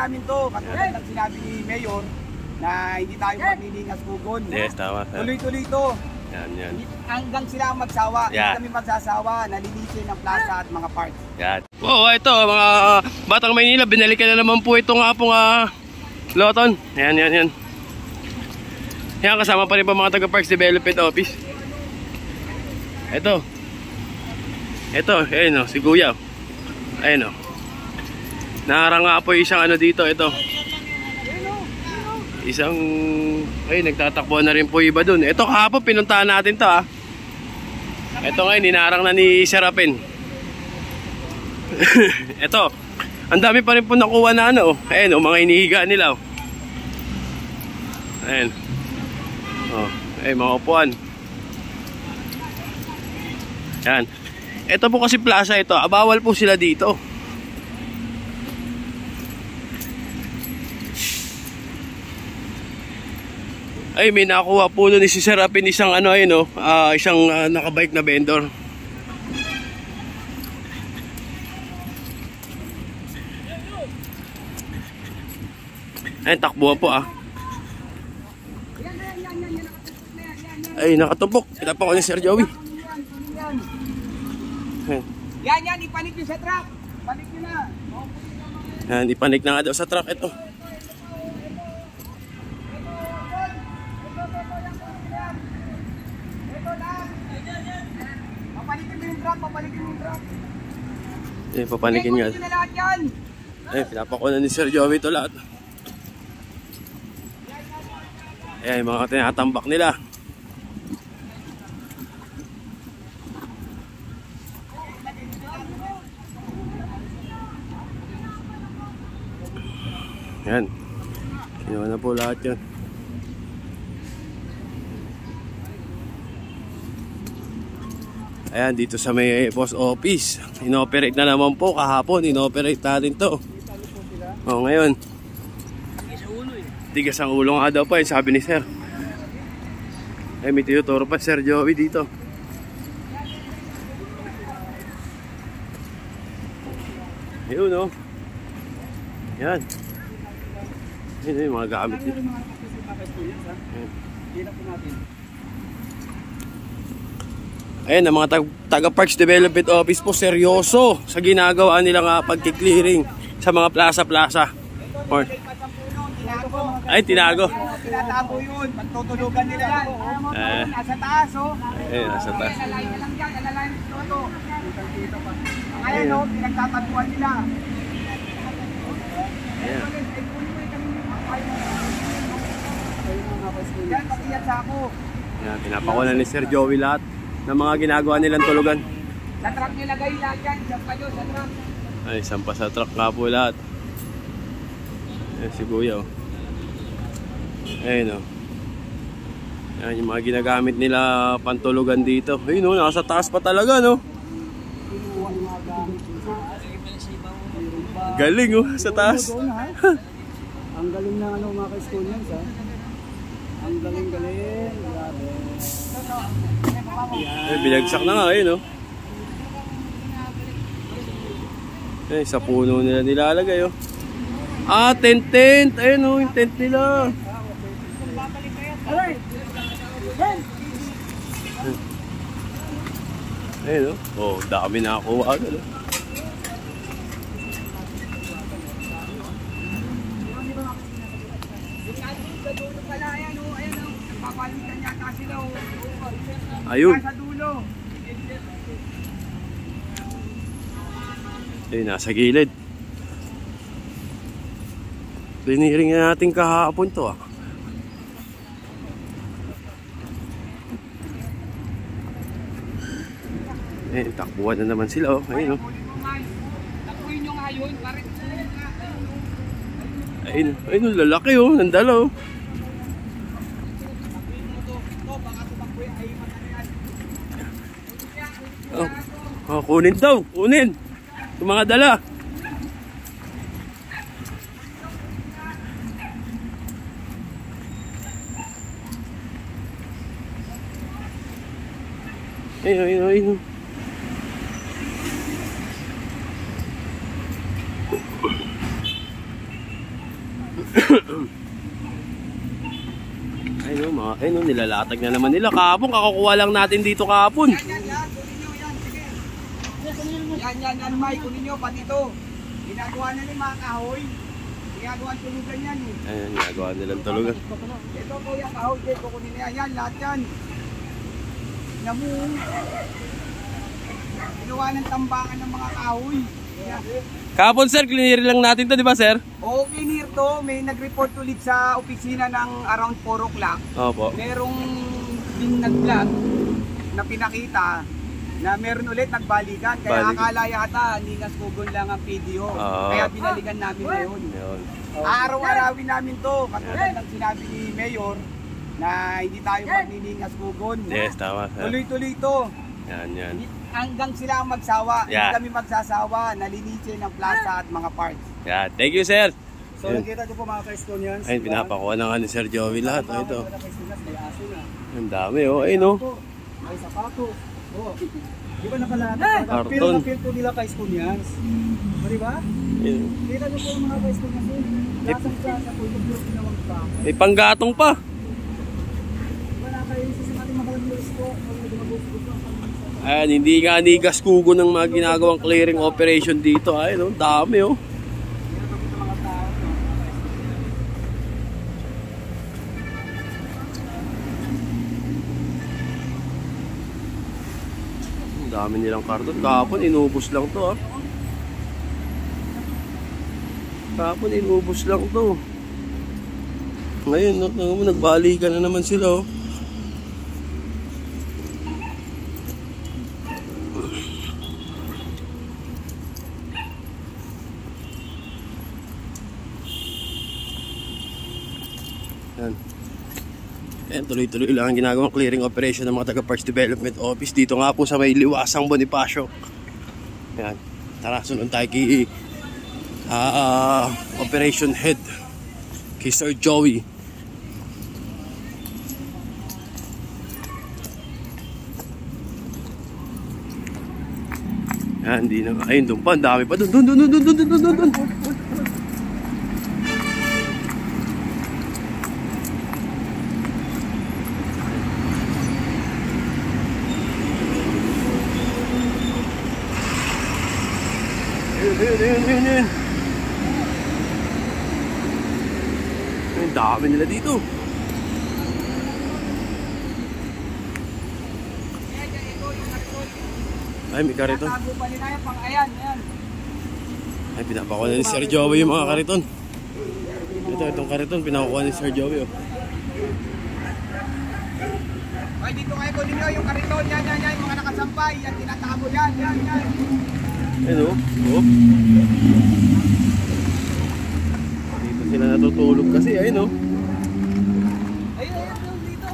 namin to. Katulad ng sinabi ni Mayor na hindi tayo maglilingas kugon. Yes, tama. Tuloy-tuloy to. Yan. Hanggang sila ang magsawa. Hindi kami magsasawa. Nalinisin ang plaza at mga parks. Yan. Oo, ito mga Batang Maynila, binalikan na naman po ito nga pong Loton. Yan. Yan, kasama pa rin po mga taga Parks Development Office. Ito, ayun o, si Kuya. Ayun o. Naharang nga po isang ano dito, ito. Isang, nagtatakbo na rin po iba dun. Ito kahapon, pinuntahan natin to ha. Ito ngayon, ninarang na ni Serapin. Ito, ang dami pa rin po nakuha na ano. Ayun o, mga inihiga nila o. Ayun. Mga upuan. Yan. Ito po kasi plaza ito. Bawal po sila dito. Ay, may nakuha po doon si Serapin isang ano ayun isang nakabike na vendor. Ay, takbuhan po Ay, nakatumpok. Pinapa ko ni Sir Joey. Yan, ipanik nyo sa truck. Panik nyo na. Yan, ipanik na nga daw sa truck ito. Papalikin mo yung truck, Papanikin nga. Pinapako na ni Sir Joey ito lahat. Ayan, yung mga tinatambak nila. Yan. Kinuha na po lahat yan. Ayan, dito sa may post office. Inoperate na naman po kahapon. Inoperate natin to. Ngayon. Tigas ang ulo nga daw pa, sabi ni Sir. Ay, may tinuturo pa Sir Joey dito. Ayun Yan. Yun yung mga gamit dito. Ayan, ang mga taga Parks Development Office po seryoso sa ginagawa nilang pagki-clearing sa mga plaza-plaza. Ay, tinago. Tinatago yun. Pagtutulugan nila. Nasa taas nasa taas. Alalayan na lang dyan. Alalayan ito. Ngayon pinagtataguan nila. Ayan. Yan, pakiyat sa ako. Yan, pinapakuha ni Sir Joey lahat ng mga ginagawa nilang tulugan. Sa truck nilagay lahat yan. Sampa nyo sa truck. Ay, sampa sa truck nga po lahat. Ayan si Kuya Ayun Yan yung mga ginagamit nila pantulugan dito. Ayun nasa taas pa talaga Galing sa taas. Ang galing na mga ka-students Ang galing. Grabe. Binagsak na nga sa puno nila nilalagay tent. Ayun yung tent nila. Ayun dami na ako Ayun. Ayun, nasa gilid. Liniring na natin kahapon to takbuhan na naman sila Ayun Takuin nyo nga yun. Ayun, lalaki nandala kunin daw, kunin yung mga dala. Ayun. Ayun, nilalatag na naman nila. Kahapon, kakakuha lang natin dito kahapon. Yan, kunin nyo, yan, sige. Yan, Mike, kunin nyo, pati ito. Ginagawa na ng mga kahoy. Ginagawa ang tulugan yan eh. Ayun, ginagawa nilang tulugan. Ito po yung kahoy, kukunin na yan, lahat yan. Namu. Ginawa ng tambangan ng mga kahoy. Yan. Kahapon sir, clear lang natin to, di ba sir? Oo, clear to. May nag-report ulit sa opisina ng around 4 o'clock. Opo. Merong din nag-vlog na pinakita na meron ulit nagbalikan. Kaya akala yata Ninas Kugon lang ang video. Kaya binalikan namin ngayon. Araw-arawin namin to. Katulad ng sinabi ni Mayor na hindi tayo magniningas Kugon. Yes, tama sir. Tuloy-tuloy to. Yan. Hanggang sila ang magsawa. Yeah. Hindi kami magsasawa. Nalinisin ang plaza at mga parks. Yan, thank you sir. So nakita ko po mga ka-Estonians. Ayun, pinapakuha na nga ni Sir Joey lahat. Oh, ito. May aso na. Ang dami oh. Ayun oh. May sapatos. Oh. Di ba nakalala? Karton. Pero na-feel po nila ka-Estonians. O di ba? Ayun. Kita nyo po ang mga ka-Estonians. Lasang-lasa po yung ginawang pa. May panggatong pa. Wala kayo sa ating mga news po. Ayan, hindi nga Nigas Kugon ng mga ginagawang clearing operation dito. Ayun, oh, dami oh. Ang dami nilang karton. Kahapon, inubos lang to ah. Kahapon, inubos lang to. Ngayon, nagbalikan na naman sila oh. Yan, tuloy-tuloy lang ang ginagawang clearing operation ng mga taga-Parks Development Office dito nga po sa may Liwasang Bonifacio. Yan, tara, sunod tayo kay Operation Head kay Sir Joey. Yan, hindi na. Ayun, doon pa, ang dami pa. Doon. Ayun. Ang dami nila dito. Ay, may kariton. Ay, pinapakuha na ni Sir Joey yung mga kariton. Itong kariton, pinakuha ni Sir Joey. Oh. Ay, dito kayo kunin nyo yung kariton. Yan, mga nakasampay. Yan, tinatabo yan. Ayun oh. Dito sila natutulog kasi, ayun oh. Ayun, dito.